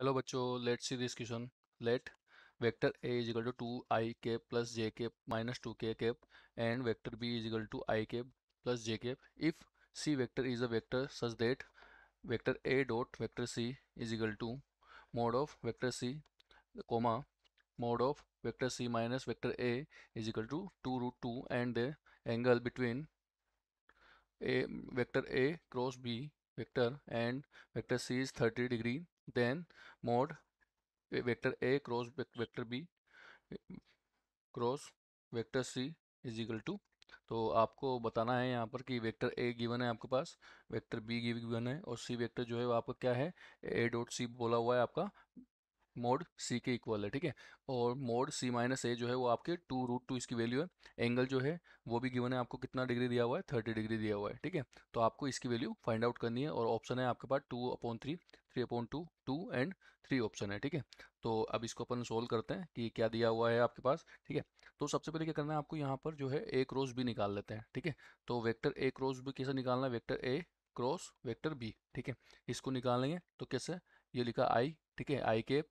Hello बच्चों, let's see this question. Let vector a is equal to 2i cap plus j cap minus 2k cap and vector b is equal to I cap plus j cap if c vector is a vector such that vector a dot vector c is equal to mod of vector c comma mod of vector c minus vector a is equal to 2 root 2 and the angle between a vector a cross b vector and vector c is 30 degree, then mod vector A cross vector B cross vector C is equal to. तो आपको बताना है यहाँ पर कि vector A given है आपके पास, vector be given है और सी वेक्टर जो है वो आपका क्या है, ए डॉट सी बोला हुआ है आपका मोड सी के इक्वल है. ठीक है. और मोड सी माइनस ए जो है वो आपके 2 रूट 2 इसकी वैल्यू है. एंगल जो है वो भी गिवन है आपको, कितना डिग्री दिया हुआ है, 30 डिग्री दिया हुआ है. ठीक है. तो आपको इसकी वैल्यू फाइंड आउट करनी है और ऑप्शन है आपके पास 2/3, 3/2, 2 एंड 3 ऑप्शन है. ठीक है. तो अब इसको अपन सोल्व करते हैं कि क्या दिया हुआ है आपके पास. ठीक है. तो सबसे पहले क्या करना है आपको, यहाँ पर जो है ए क्रॉस बी निकाल लेते हैं. ठीक है. तो वेक्टर ए क्रॉस बी कैसे निकालना है, vector A cross vector B. ठीक है. इसको निकालेंगे तो कैसे, ये लिखा आई. ठीक है. आई कैप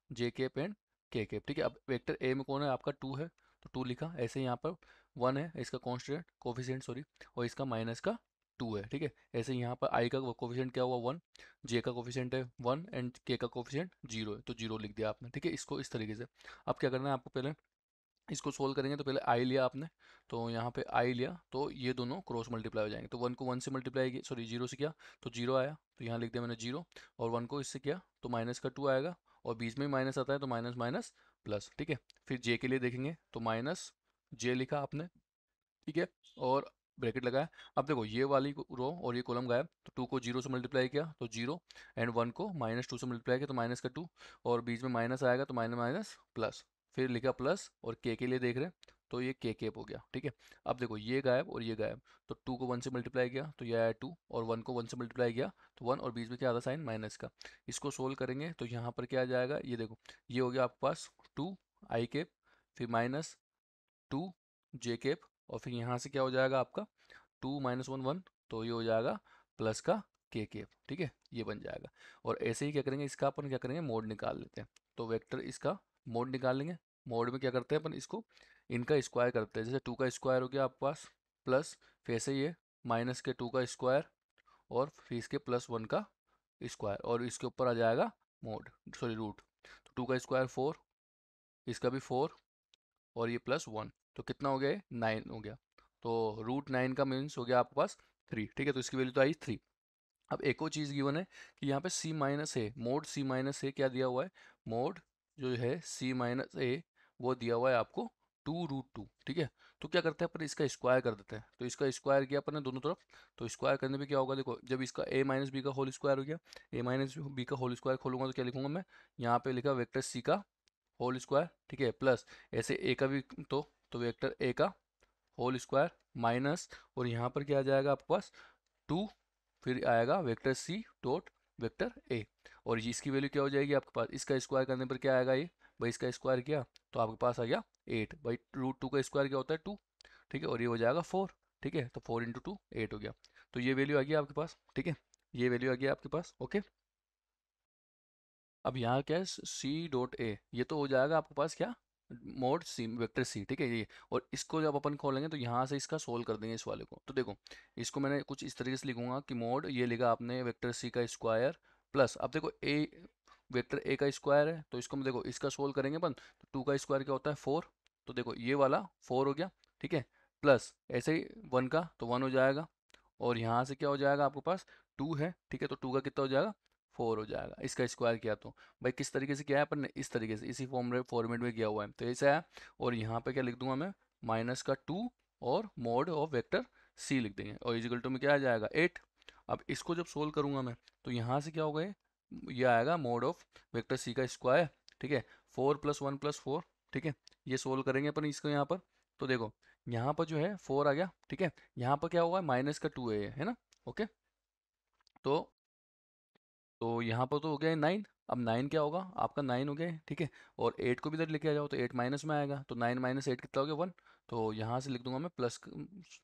जे कैप एंड के कैप. ठीक है. अब वेक्टर ए में कौन है आपका, 2 है तो 2 लिखा. ऐसे यहाँ पर 1 है इसका कॉन्स्टेंट कोफिशिएंट सॉरी, और इसका माइनस का 2 है. ठीक है. ऐसे यहाँ पर आई का कोफिशिएंट क्या हुआ 1, जे का कोफिशिएंट है 1 एंड के का कोफिशिएंट 0 है तो 0 लिख दिया आपने. ठीक है. इसको इस तरीके से अब क्या करना है आपको, पहले इसको सोल्व करेंगे तो पहले आई लिया आपने, तो यहाँ पे आई लिया तो ये दोनों क्रॉस मल्टीप्लाई हो जाएंगे. तो 1 को 1 से मल्टीप्लाई सॉरी 0 से किया तो 0 आया, तो यहाँ लिख दिया मैंने 0. और 1 को इससे किया तो माइनस का 2 आएगा, और बीच में माइनस आता है तो माइनस माइनस प्लस. ठीक है. फिर जे के लिए देखेंगे तो माइनस जे लिखा आपने. ठीक है. और ब्रैकेट लगाया. अब देखो ये वाली रो और ये कॉलम गायब, तो 2 को 0 से मल्टीप्लाई किया तो 0 एंड 1 को -2 से मल्टीप्लाई किया तो माइनस का 2, और बीच में माइनस आएगा तो माइनस माइनस प्लस. फिर लिखा प्लस और के लिए देख रहे हैं तो ये के केप हो गया. ठीक है. अब देखो ये गायब और ये गायब, तो 2 को 1 से मल्टीप्लाई किया तो ये आया 2, और 1 को 1 से मल्टीप्लाई किया तो 1, और बीच में क्या आता साइन माइनस का. इसको सोल्व करेंगे तो यहाँ पर क्या आ जाएगा, ये देखो ये हो गया आपके पास 2 आई केप, फिर -2 जे केप, और फिर यहाँ से क्या हो जाएगा आपका 2 - 1 1, तो ये हो जाएगा प्लस का के केप. ठीक है. ये बन जाएगा. और ऐसे ही क्या करेंगे, इसका अपन क्या करेंगे, मोड निकाल लेते हैं. तो वेक्टर इसका मोड निकाल लेंगे. मोड में क्या करते हैं अपन, इसको इनका स्क्वायर करते हैं. जैसे 2 का स्क्वायर हो गया आपके पास प्लस, फिर ऐसे ये माइनस के 2 का स्क्वायर, और फिर इसके +1 का स्क्वायर, और इसके ऊपर आ जाएगा मोड सॉरी रूट. तो 2 का स्क्वायर 4, इसका भी 4, और ये +1, तो कितना हो गया, ये 9 हो गया. तो √9 का मीन्स हो गया आपके पास 3. ठीक है. तो इसकी वैल्यू तो आई 3. अब एक और चीज़ गिवन है कि यहाँ पे सी माइनस ए, मोड सी माइनस ए क्या दिया हुआ है, मोड जो है सी माइनस ए वो दिया हुआ है आपको 2√2. ठीक है. तो क्या करते हैं अपन, इसका स्क्वायर कर देते हैं. तो इसका स्क्वायर किया अपन ने दोनों तरफ, तो स्क्वायर करने पे क्या होगा, देखो जब इसका a माइनस बी का होल स्क्वायर हो गया, a माइनस बी का होल स्क्वायर खोलूंगा तो क्या लिखूंगा मैं, यहाँ पे लिखा वेक्टर सी का होल स्क्वायर. ठीक है. प्लस ऐसे ए का भी, तो वेक्टर ए का होल स्क्वायर माइनस, और यहाँ पर क्या आ जाएगा आपके पास 2, फिर आएगा vector C dot vector A, और इसकी वैल्यू क्या हो जाएगी आपके पास, इसका स्क्वायर करने पर क्या आएगा, ये भाई इसका स्क्वायर किया तो आपके पास आ गया 8. भाई √2 का स्क्वायर क्या होता है 2. ठीक है. और ये हो जाएगा 4. ठीक है. तो 4 × 2 8 हो गया. तो ये वैल्यू आ गई आपके पास. ठीक है. ये वैल्यू आ गई आपके पास. ओके. अब यहाँ क्या है, सी डॉट ए, ये तो हो जाएगा आपके पास क्या, मोड सी वेक्टर सी. ठीक है. ये और इसको जब अपन खोलेंगे तो यहाँ से इसका सोल्व कर देंगे इस वाले को. तो देखो इसको मैंने कुछ इस तरीके से लिखूंगा कि मोड ये लिखा आपने वेक्टर सी का स्क्वायर प्लस, अब देखो ए वेक्टर ए का स्क्वायर है तो इसको देखो इसका सोल्व करेंगे अपन, तो 2 का स्क्वायर क्या होता है 4, तो देखो ये वाला 4 हो गया. ठीक है. प्लस ऐसे ही 1 का तो 1 हो जाएगा, और यहाँ से क्या हो जाएगा आपके पास 2 है. ठीक है. तो 2 का कितना हो जाएगा 4 हो जाएगा. इसका स्क्वायर किया तो भाई किस तरीके से किया है अपन ने, इस तरीके से इसी फॉर्मेट में किया हुआ है तो ऐसा है. और यहाँ पे क्या लिख दूंगा मैं, माइनस का 2 और मोड ऑफ वेक्टर सी लिख देंगे, और इजिकल टू में क्या आ जाएगा 8. अब इसको जब सोल्व करूंगा मैं तो यहाँ से क्या होगा, ये आएगा मोड ऑफ वेक्टर सी का स्क्वायर. ठीक है. 4 + 1 + 4. ठीक है. ये सोल्व करेंगे अपन इसको यहाँ पर, तो देखो यहाँ पर जो है 4 आ गया. ठीक है. यहाँ पर क्या हुआ, माइनस का 2 है ना. ओके. तो यहाँ पर तो हो गया 9. अब 9 क्या होगा आपका, 9 हो गया. ठीक है. और 8 को भी इधर लेके आ जाओ तो 8 माइनस में आएगा, तो 9 - 8 कितना हो गया 1. तो यहाँ से लिख दूंगा मैं प्लस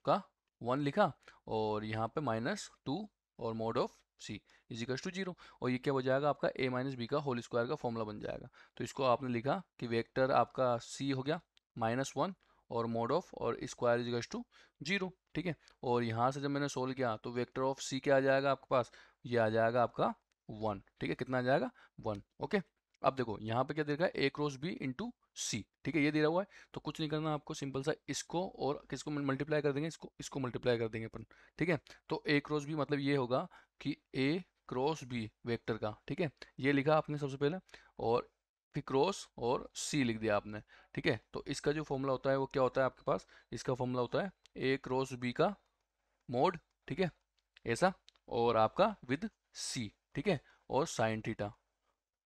का 1 लिखा, और यहाँ पे -2 और mod of C is equal to 0, और ये क्या हो जाएगा आपका a माइनस बी का होल स्क्वायर का फॉर्मूला बन जाएगा। तो इसको आपने लिखा कि वेक्टर आपका c हो गया -1 और मोड ऑफ और स्क्वायर इज इक्वल टू 0, ठीक है। और यहाँ से जब मैंने सोल्व किया तो वेक्टर ऑफ c क्या आ जाएगा आपके पास, ये आ जाएगा आपका 1, ठीक है। कितना आ जाएगा 1, ओके। अब देखो यहाँ पे क्या दे रखा है, a क्रॉस b इंटू सी, ठीक है, ये दे रहा हुआ है। तो कुछ नहीं करना आपको, सिंपल सा इसको और किसको मल्टीप्लाई कर देंगे, इसको मल्टीप्लाई कर देंगे अपन, ठीक है। तो a क्रॉस b मतलब ये होगा कि a क्रॉस b वेक्टर का, ठीक है, ये लिखा आपने सबसे पहले, और फिर क्रॉस और c लिख दिया आपने, ठीक है। तो इसका जो फॉर्मूला होता है वो क्या होता है आपके पास, इसका फॉर्मूला होता है a क्रॉस b का मोड, ठीक है, ऐसा, और आपका विद c, ठीक है, और साइन थीटा।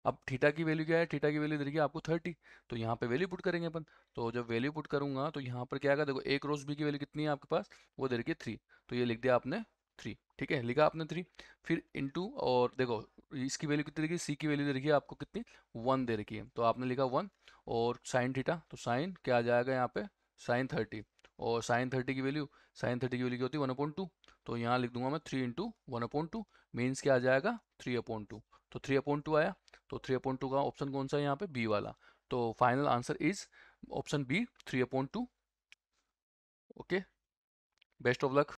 अब थीटा की वैल्यू क्या है, थीटा की वैल्यू देखिए आपको 30, तो यहाँ पे वैल्यू पुट करेंगे अपन। तो जब वैल्यू पुट करूंगा तो यहाँ पर क्या आएगा, देखो a क्रॉस b की वैल्यू कितनी है आपके पास, वो दे रखी है 3, तो ये लिख दिया आपने 3, ठीक है, लिखा आपने 3। फिर इनटू, और देखो इसकी वैल्यू कितनी देखिए, c की वैल्यू दे रखी है आपको कितनी, 1 दे रखी है, तो आपने लिखा 1, और साइन थीटा, तो साइन क्या आ जाएगा यहाँ पे, साइन 30, और साइन 30 की वैल्यू, साइन 30 की वैल्यू क्या होती है 1/2, तो यहाँ लिख दूंगा मैं 3 इंटू 1/2, मीन्स क्या आ जाएगा 3/2, तो 3/2 आया। तो 3/2 का ऑप्शन कौन सा है यहाँ पे, बी वाला। तो final answer is option B 3/2। Okay, best of luck.